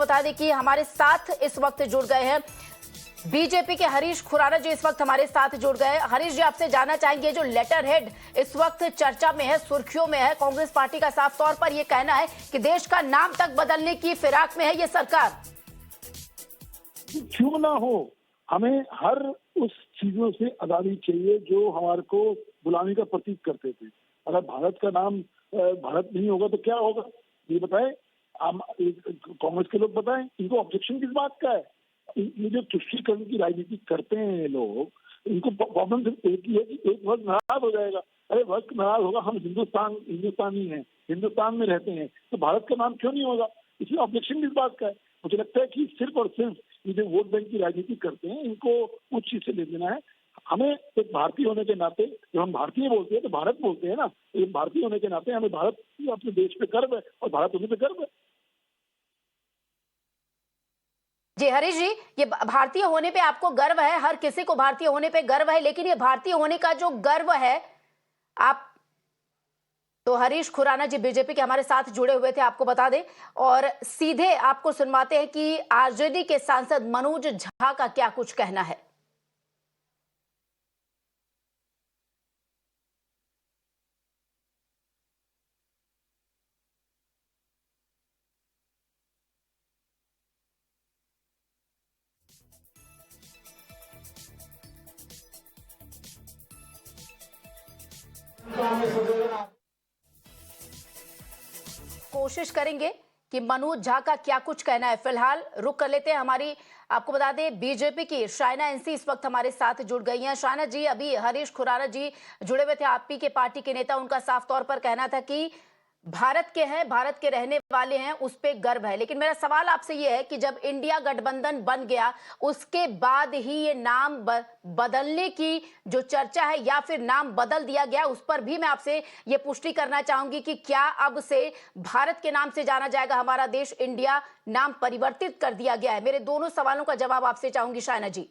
बता दें कि हमारे साथ इस वक्त जुड़ गए हैं बीजेपी के हरीश खुराना जी, इस वक्त हमारे साथ जुड़ गए। हरीश जी, आपसे जानना चाहेंगे, जो लेटर हेड इस वक्त चर्चा में है, सुर्खियों में है, कांग्रेस पार्टी का साफ तौर पर यह कहना है कि देश का नाम तक बदलने की फिराक में है ये सरकार। क्यों ना हो, हमें हर उस चीजों से आजादी चाहिए जो हमारे को गुलामी का प्रतीक करते थे। अगर भारत का नाम भारत नहीं होगा तो क्या होगा, ये बताएं। कांग्रेस के लोग बताएं, इनको ऑब्जेक्शन किस बात का है? ये जो तुष्टीकरण की राजनीति करते हैं ये लोग, इनको प्रॉब्लम सिर्फ एक ही है कि एक वक्त नाराज हो जाएगा। अरे वक्त नाराज होगा, हम हिंदुस्तानी हैं, हिंदुस्तान में रहते हैं, तो भारत का नाम क्यों नहीं होगा? इसमें ऑब्जेक्शन किस बात का है? मुझे लगता है कि सिर्फ और सिर्फ ये जो वोट बैंक की राजनीति करते हैं, इनको उस चीज से ले लेना है। हमें एक भारतीय होने के नाते, जब हम भारतीय बोलते हैं तो भारत बोलते हैं ना, एक भारतीय होने के नाते हमें भारत, अपने देश पे गर्व है और भारत होने पे गर्व है। जी हरीश जी, ये भारतीय होने पे आपको गर्व है, हर किसी को भारतीय होने पे गर्व है, लेकिन ये भारतीय होने का जो गर्व है, आप तो हरीश खुराना जी बीजेपी के हमारे साथ जुड़े हुए थे, आपको बता दें, और सीधे आपको सुनवाते हैं कि आरजेडी के सांसद मनोज झा का क्या कुछ कहना है। कोशिश करेंगे कि मनोज झा का क्या कुछ कहना है। फिलहाल रुक कर लेते हैं हमारी, आपको बता दें बीजेपी की शाइना एनसी इस वक्त हमारे साथ जुड़ गई हैं। शाइना जी, अभी हरीश खुराना जी जुड़े हुए थे, आप ही के पार्टी के नेता, उनका साफ तौर पर कहना था कि भारत के हैं, भारत के रहने वाले हैं, उस पे गर्व है। लेकिन मेरा सवाल आपसे ये है कि जब इंडिया गठबंधन बन गया उसके बाद ही ये नाम बदलने की जो चर्चा है या फिर नाम बदल दिया गया, उस पर भी मैं आपसे ये पुष्टि करना चाहूंगी कि क्या अब से भारत के नाम से जाना जाएगा हमारा देश, इंडिया नाम परिवर्तित कर दिया गया है? मेरे दोनों सवालों का जवाब आपसे चाहूंगी शाइना जी।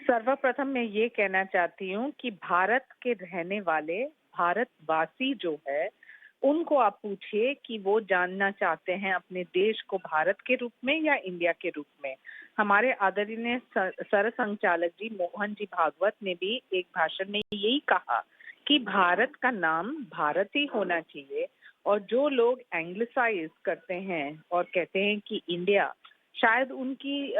सर्वप्रथम मैं ये कहना चाहती हूँ कि भारत के रहने वाले भारतवासी जो है, उनको आप पूछिए कि वो जानना चाहते हैं अपने देश को भारत के रूप में या इंडिया के रूप में। हमारे आदरणीय सरसंघचालक जी मोहन जी भागवत ने भी एक भाषण में यही कहा कि भारत का नाम भारत ही होना चाहिए, और जो लोग एंग्लिसाइज करते हैं और कहते हैं कि इंडिया, शायद उनकी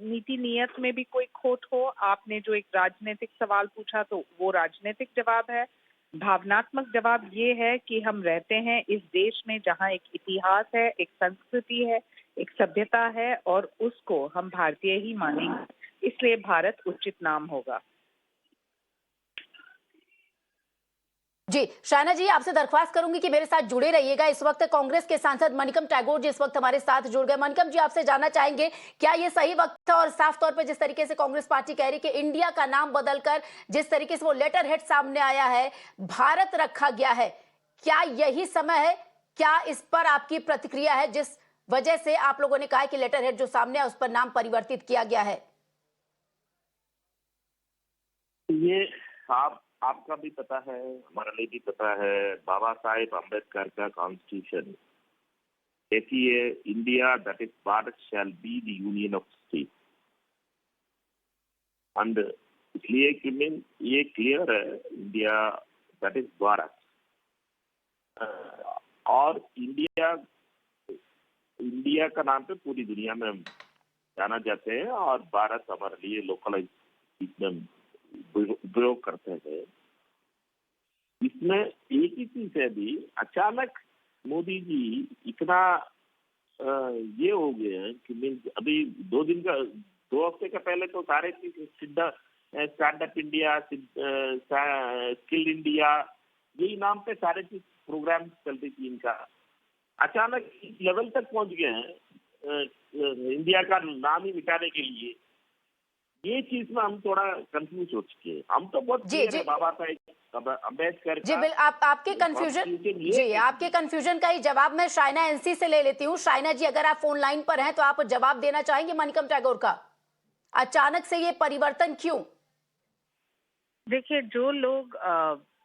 नीति नियत में भी कोई खोट हो। आपने जो एक राजनीतिक सवाल पूछा तो वो राजनीतिक जवाब है। भावनात्मक जवाब ये है कि हम रहते हैं इस देश में जहाँ एक इतिहास है, एक संस्कृति है, एक सभ्यता है, और उसको हम भारतीय ही मानेंगे, इसलिए भारत उचित नाम होगा। जी शाइना जी, आपसे दरख्वास्त करूंगी कि मेरे साथ जुड़े रहिएगा। इस वक्त कांग्रेस के सांसद मनिकम टैगोर जी इस वक्त हमारे साथ जुड़ गए। मनिकम जी, आपसे जानना चाहेंगे, क्या ये सही वक्त है? और साफ तौर पे जिस तरीके से कांग्रेस पार्टी कह रही है कि इंडिया का नाम बदलकर जिस तरीके से वो लेटर हेड सामने आया है, भारत रखा गया है, क्या यही समय है? क्या इस पर आपकी प्रतिक्रिया है, जिस वजह से आप लोगों ने कहा कि लेटर हेड जो सामने है उस पर नाम परिवर्तित किया गया है? ये आपका भी पता है, हमारे लिए भी पता है, बाबा साहेब अम्बेडकर का कॉन्स्टिट्यूशन कहती है India that is Bharat shall be the union of state. And इसलिए कि मीन ये क्लियर है, इंडिया दैट इज भारत, और इंडिया का नाम पे पूरी दुनिया में जाना जाते हैं, और भारत हमारे लिए लोकलाइज उपयोग करते हैं। इसमें एक ही चीज है, भी अचानक मोदी जी इतना ये हो गए हैं कि मीन्स अभी 2 हफ्ते का पहले तो सारे चीज स्टैंडअप इंडिया, स्किल इंडिया, यही नाम पे सारे चीज प्रोग्राम चलती थी इनका। अचानक इस लेवल तक पहुंच गए हैं इंडिया का नाम ही मिटाने के लिए। ये चीज में हम थोड़ा कंफ्यूज हो चुके हैं। हम तो बहुत क्लियर है, बाबा साहेब अम्बेडकर जी आपके कंफ्यूजन का ही जवाब मैं शाइना एनसी से ले लेती हूँ। शाइना जी, अगर आप फोन लाइन पर हैं तो आप जवाब देना चाहेंगे मनिकम टैगोर का, अचानक से ये परिवर्तन क्यों? देखिए, जो लोग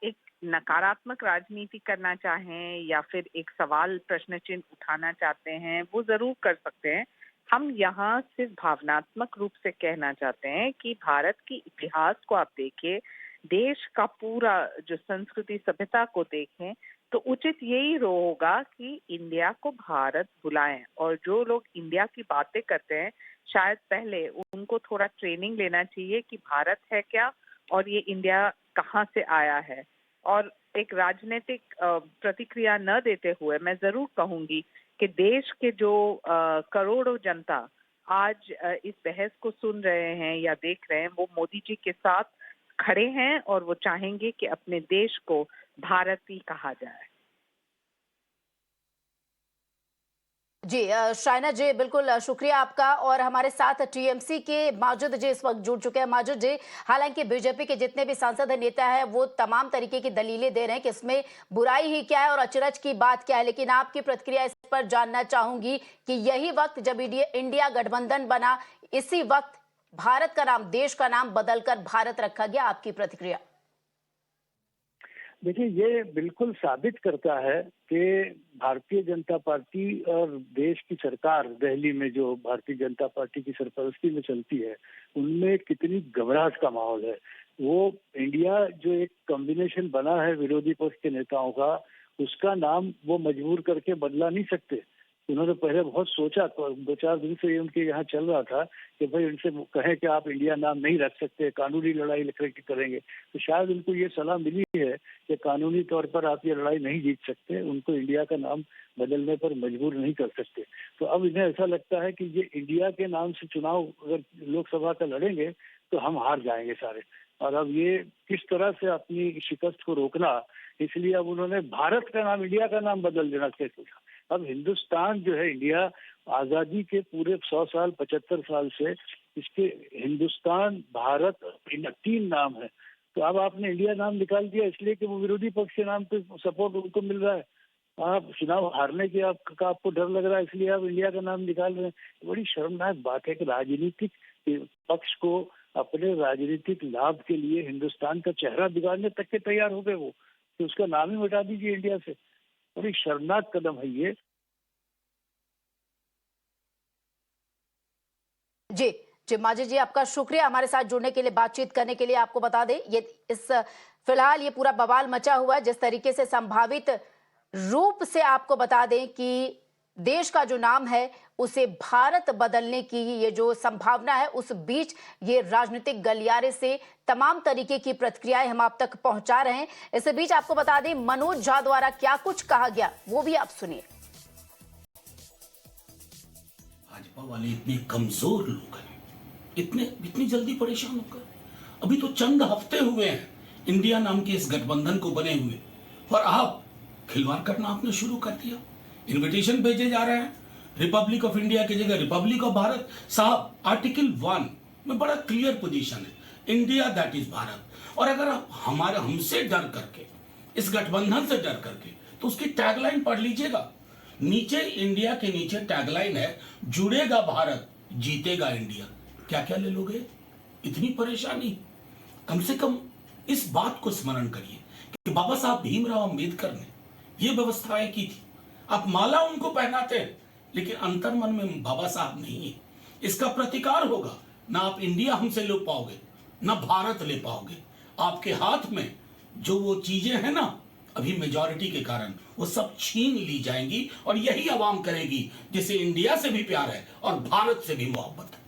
एक नकारात्मक राजनीति करना चाहें या फिर एक सवाल प्रश्न चिन्ह उठाना चाहते हैं, वो जरूर कर सकते हैं। हम यहाँ सिर्फ भावनात्मक रूप से कहना चाहते हैं कि भारत की इतिहास को आप देखिए, देश का पूरा जो संस्कृति सभ्यता को देखें, तो उचित यही होगा कि इंडिया को भारत बुलाएं। और जो लोग इंडिया की बातें करते हैं, शायद पहले उनको थोड़ा ट्रेनिंग लेना चाहिए कि भारत है क्या और ये इंडिया कहाँ से आया है। और एक राजनीतिक प्रतिक्रिया न देते हुए मैं जरूर कहूंगी कि देश के जो करोड़ों जनता आज इस बहस को सुन रहे हैं या देख रहे हैं, वो मोदी जी के साथ खड़े हैं और वो चाहेंगे कि अपने देश को भारती कहा जाए। जी शाइना जी, बिल्कुल शुक्रिया आपका। और हमारे साथ टीएमसी के माजिद जी इस वक्त जुड़ चुके हैं। माजिद जी, हालांकि बीजेपी के जितने भी सांसद नेता हैं वो तमाम तरीके की दलीलें दे रहे हैं कि इसमें बुराई ही क्या है और अचरज की बात क्या है, लेकिन आपकी प्रतिक्रिया इस पर जानना चाहूंगी कि यही वक्त जब इंडिया गठबंधन बना, इसी वक्त भारत का नाम, देश का नाम बदलकर भारत रखा गया, आपकी प्रतिक्रिया? देखिए, ये बिल्कुल साबित करता है कि भारतीय जनता पार्टी और देश की सरकार, दिल्ली में जो भारतीय जनता पार्टी की सरपरस्ती में चलती है, उनमें कितनी घबराहट का माहौल है। वो इंडिया जो एक कॉम्बिनेशन बना है विरोधी पक्ष के नेताओं का, उसका नाम वो मजबूर करके बदला नहीं सकते। उन्होंने पहले बहुत सोचा, तो 2-4 दिन से ये उनके यहाँ चल रहा था कि भाई उनसे कहें कि आप इंडिया नाम नहीं रख सकते, कानूनी लड़ाई करेंगे। तो शायद उनको ये सलाह मिली है कि कानूनी तौर पर आप ये लड़ाई नहीं जीत सकते, उनको इंडिया का नाम बदलने पर मजबूर नहीं कर सकते। तो अब इन्हें ऐसा लगता है कि ये इंडिया के नाम से चुनाव अगर लोकसभा का लड़ेंगे तो हम हार जाएंगे सारे। और अब ये किस तरह से अपनी शिकस्त को रोकना, इसलिए अब उन्होंने भारत का नाम इंडिया का नाम बदल देना तय सोचा। अब हिंदुस्तान जो है, इंडिया आजादी के पूरे 100 साल 75 साल से इसके हिंदुस्तान, भारत, 3 नाम है। तो अब आपने इंडिया नाम निकाल दिया इसलिए कि वो विरोधी पक्ष के नाम पे सपोर्ट उनको मिल रहा है। आप चुनाव हारने की आपको डर लग रहा है, इसलिए आप इंडिया का नाम निकाल रहे हैं। बड़ी शर्मनाक बात है कि राजनीतिक पक्ष को अपने राजनीतिक लाभ के लिए हिंदुस्तान का चेहरा बिगाड़ने तक के तैयार हो गए वो, तो उसका नाम ही मिटा दीजिए इंडिया से। बड़ी शर्मनाक कदम है ये। जी जी, माजिद जी आपका शुक्रिया हमारे साथ जुड़ने के लिए, बातचीत करने के लिए। आपको बता दें फिलहाल ये पूरा बवाल मचा हुआ है, जिस तरीके से संभावित रूप से आपको बता दें कि देश का जो नाम है उसे भारत बदलने की ये जो संभावना है, उस बीच ये राजनीतिक गलियारे से तमाम तरीके की प्रतिक्रियाएं हम आप तक पहुंचा रहे हैं। इस बीच आपको बता दें मनोज झा द्वारा क्या कुछ कहा गया, वो भी आप सुनिए। भाजपा वाले इतने कमजोर लोग हैं, इतनी जल्दी परेशान होकर, अभी तो चंद हफ्ते हुए हैं इंडिया नाम के इस गठबंधन को बने हुए, और आप खिलवाड़ करना आपने शुरू कर दिया। इनविटेशन भेजे जा रहे हैं, रिपब्लिक ऑफ इंडिया की जगह रिपब्लिक ऑफ भारत। साहब, आर्टिकल 1 में बड़ा क्लियर पोजीशन है, इंडिया दैट इज भारत। और अगर आप हमसे डर करके, इस गठबंधन से डर करके, तो उसकी टैगलाइन पढ़ लीजिएगा। नीचे इंडिया के नीचे टैगलाइन है, जुड़ेगा भारत, जीतेगा इंडिया। क्या क्या ले लोगे? इतनी परेशानी? कम से कम इस बात को स्मरण करिए कि बाबा साहब भीमराव अंबेडकर ने ये व्यवस्थाएं की थी। आप माला उनको पहनाते हैं, लेकिन अंतर्मन में बाबा साहब नहीं है। इसका प्रतिकार होगा, ना आप इंडिया हमसे ले पाओगे, ना भारत ले पाओगे। आपके हाथ में जो वो चीजें हैं ना, अभी मेजॉरिटी के कारण वो सब छीन ली जाएंगी, और यही आवाम करेगी जिसे इंडिया से भी प्यार है और भारत से भी मोहब्बत है।